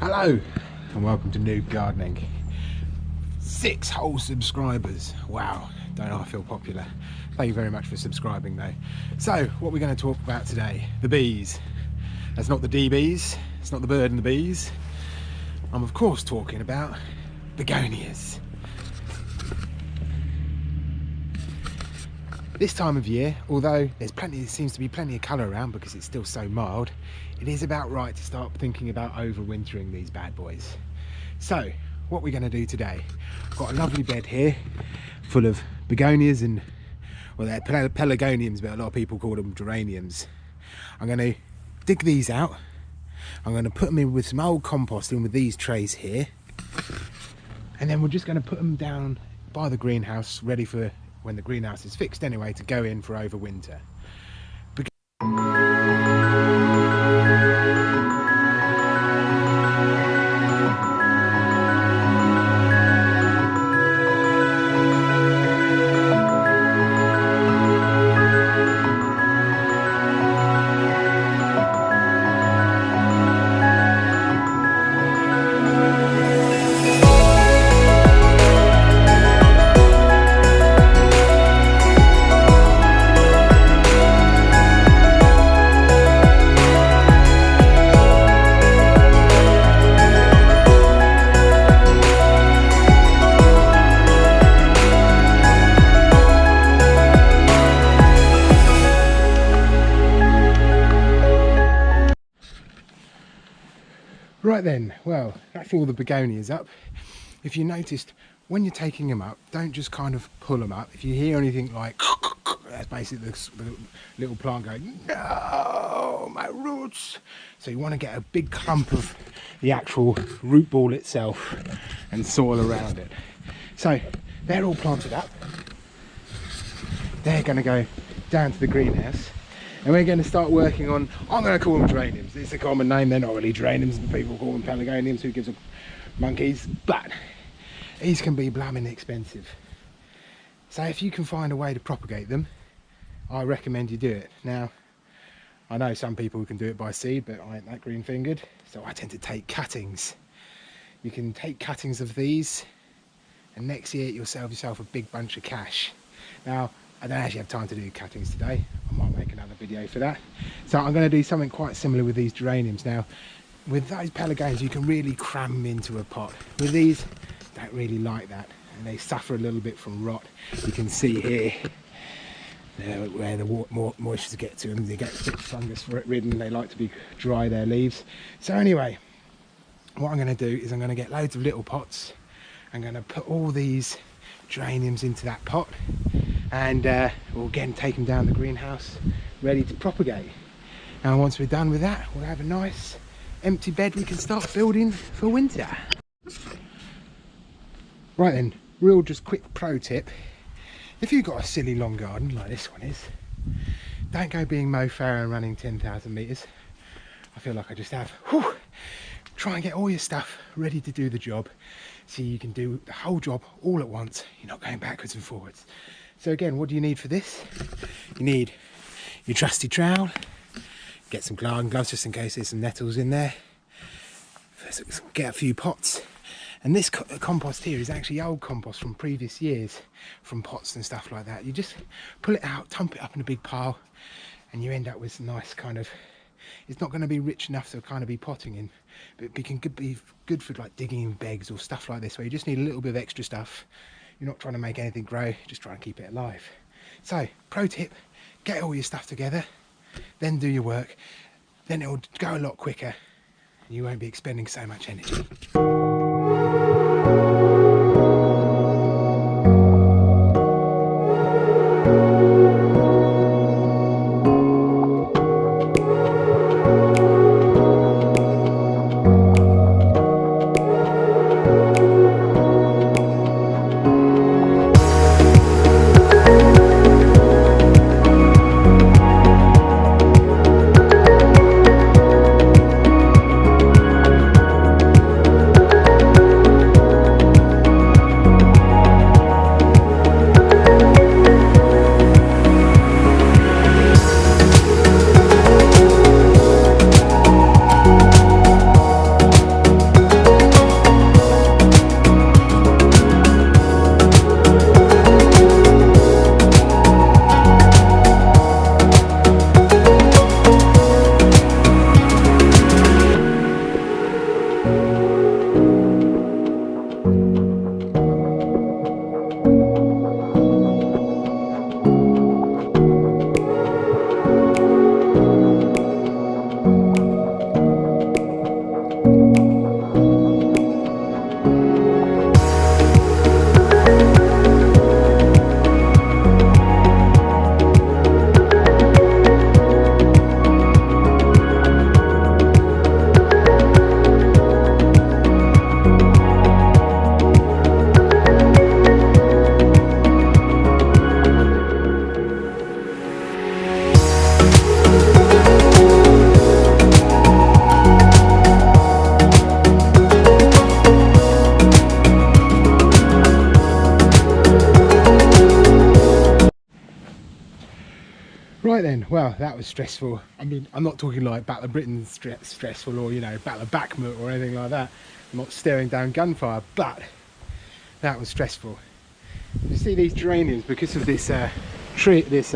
Hello and welcome to Noob Gardening. 6 whole subscribers. Wow, don't know, I feel popular. Thank you very much for subscribing though. So what we're going to talk about today, the bees. That's not the DBs, it's not the bird and the bees. I'm of course talking about begonias. This time of year, although there seems to be plenty of colour around because it's still so mild, it is about right to start thinking about overwintering these bad boys. So, what we're going to do today, I've got a lovely bed here full of begonias and, well, they're pelargoniums, but a lot of people call them geraniums. I'm going to dig these out. I'm going to put them in with some old compost in with these trays here. And then we're just going to put them down by the greenhouse, ready for when the greenhouse is fixed anyway, to go in for overwinter. Right then, well, that's all the begonias up. If you noticed, when you're taking them up, don't just kind of pull them up. If you hear anything like, that's basically the little plant going, no, my roots. So you want to get a big clump of the actual root ball itself and soil around it. So they're all planted up. They're going to go down to the greenhouse. And we're going to start working on, I'm going to call them geraniums. It's a common name, they're not really geraniums, people call them pelargoniums, who gives a monkeys, but these can be blooming expensive. So if you can find a way to propagate them, I recommend you do it. Now, I know some people can do it by seed, but I ain't that green fingered, so I tend to take cuttings. You can take cuttings of these, and next year you'll save yourself a big bunch of cash. Now, I don't actually have time to do cuttings today. I might make another video for that. So I'm going to do something quite similar with these geraniums. Now, with those pelargoniums, you can really cram them into a pot. With these, don't really like that, and they suffer a little bit from rot. You can see here where the moisture gets to them. They get a bit fungus ridden. They like to be dry, their leaves. So anyway, what I'm going to do is I'm going to get loads of little pots. I'm going to put all these geraniums into that pot, and we'll again take them down the greenhouse ready to propagate. And once we're done with that, we'll have a nice empty bed we can start building for winter. Right then, real just quick pro tip, if you've got a silly long garden like this one is, don't go being Mo Farah and running 10,000 metres. I feel like I just have. Whew. Try and get all your stuff ready to do the job, so you can do the whole job all at once. You're not going backwards and forwards. So again, what do you need for this? You need your trusty trowel, get some garden gloves just in case there's some nettles in there, get a few pots, and this compost here is actually old compost from previous years, from pots and stuff like that. You just pull it out, dump it up in a big pile, and you end up with some nice kind of, it's not going to be rich enough to kind of be potting in, but it can be good for like digging in begs or stuff like this, where you just need a little bit of extra stuff. You're not trying to make anything grow, just trying to keep it alive. So, pro tip, get all your stuff together, then do your work, then it'll go a lot quicker and you won't be expending so much energy. then, well, that was stressful. I mean, I'm not talking like Battle of Britain stressful, or, you know, Battle of Bakhmut or anything like that. I'm not staring down gunfire, but that was stressful. You see these geraniums, because of this tree, this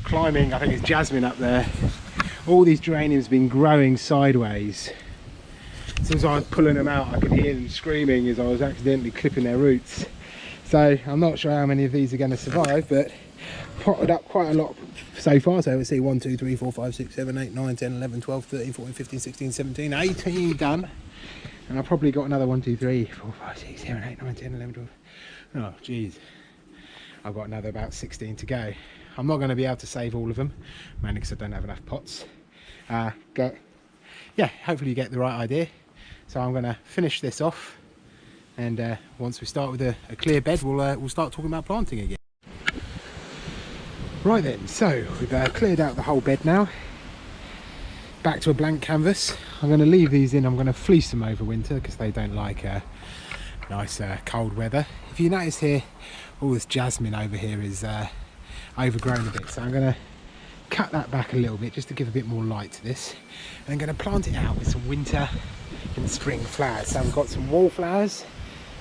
climbing, I think it's jasmine up there, all these geraniums have been growing sideways. Since I was pulling them out, I could hear them screaming as I was accidentally clipping their roots. So I'm not sure how many of these are going to survive, but potted up quite a lot so far. So let's see, 1 2 3 4 5 6 7 8 9 10 11 12 13 14 15 16 17 18 done. And I've probably got another 1 2 3 4 5 6 7 8 9 10 11 12. Oh geez, I've got another about 16 to go. I'm not going to be able to save all of them, mainly because I don't have enough pots. Yeah, hopefully you get the right idea. So I'm going to finish this off, and once we start with a clear bed, we'll start talking about planting again. Right then, so we've cleared out the whole bed now. Back to a blank canvas. I'm going to leave these in. I'm going to fleece them over winter because they don't like nice cold weather. If you notice here, all this jasmine over here is overgrown a bit, so I'm going to cut that back a little bit just to give a bit more light to this, and I'm going to plant it out with some winter and spring flowers. So I've got some wallflowers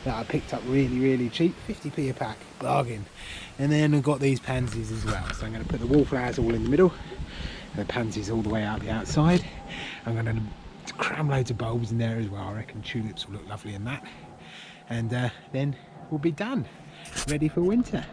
that I picked up really cheap, 50p a pack, bargain. And then I've got these pansies as well. So I'm going to put the wallflowers all in the middle and the pansies all the way out the outside. I'm going to cram loads of bulbs in there as well. I reckon tulips will look lovely in that, and then we'll be done, ready for winter.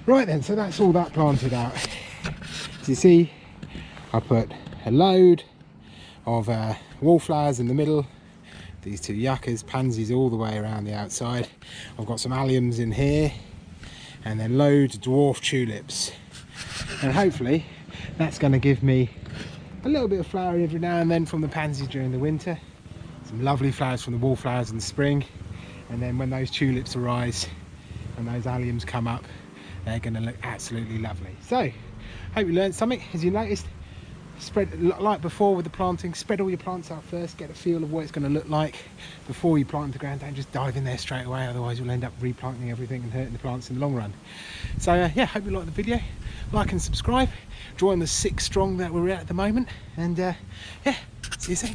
Right then, so that's all that planted out. As you see, I put a load of wallflowers in the middle, these two yuccas, pansies all the way around the outside. I've got some alliums in here, and then loads of dwarf tulips. And hopefully that's going to give me a little bit of flowering every now and then from the pansies during the winter. Some lovely flowers from the wallflowers in the spring. And then when those tulips arise and those alliums come up, they're going to look absolutely lovely. So, hope you learned something. As you noticed, spread like before with the planting, spread all your plants out first, get a feel of what it's going to look like before you plant the ground. Don't just dive in there straight away, otherwise you'll end up replanting everything and hurting the plants in the long run. So yeah, hope you liked the video. Like and subscribe. Join the 6 strong that we're at the moment, and yeah, see you soon.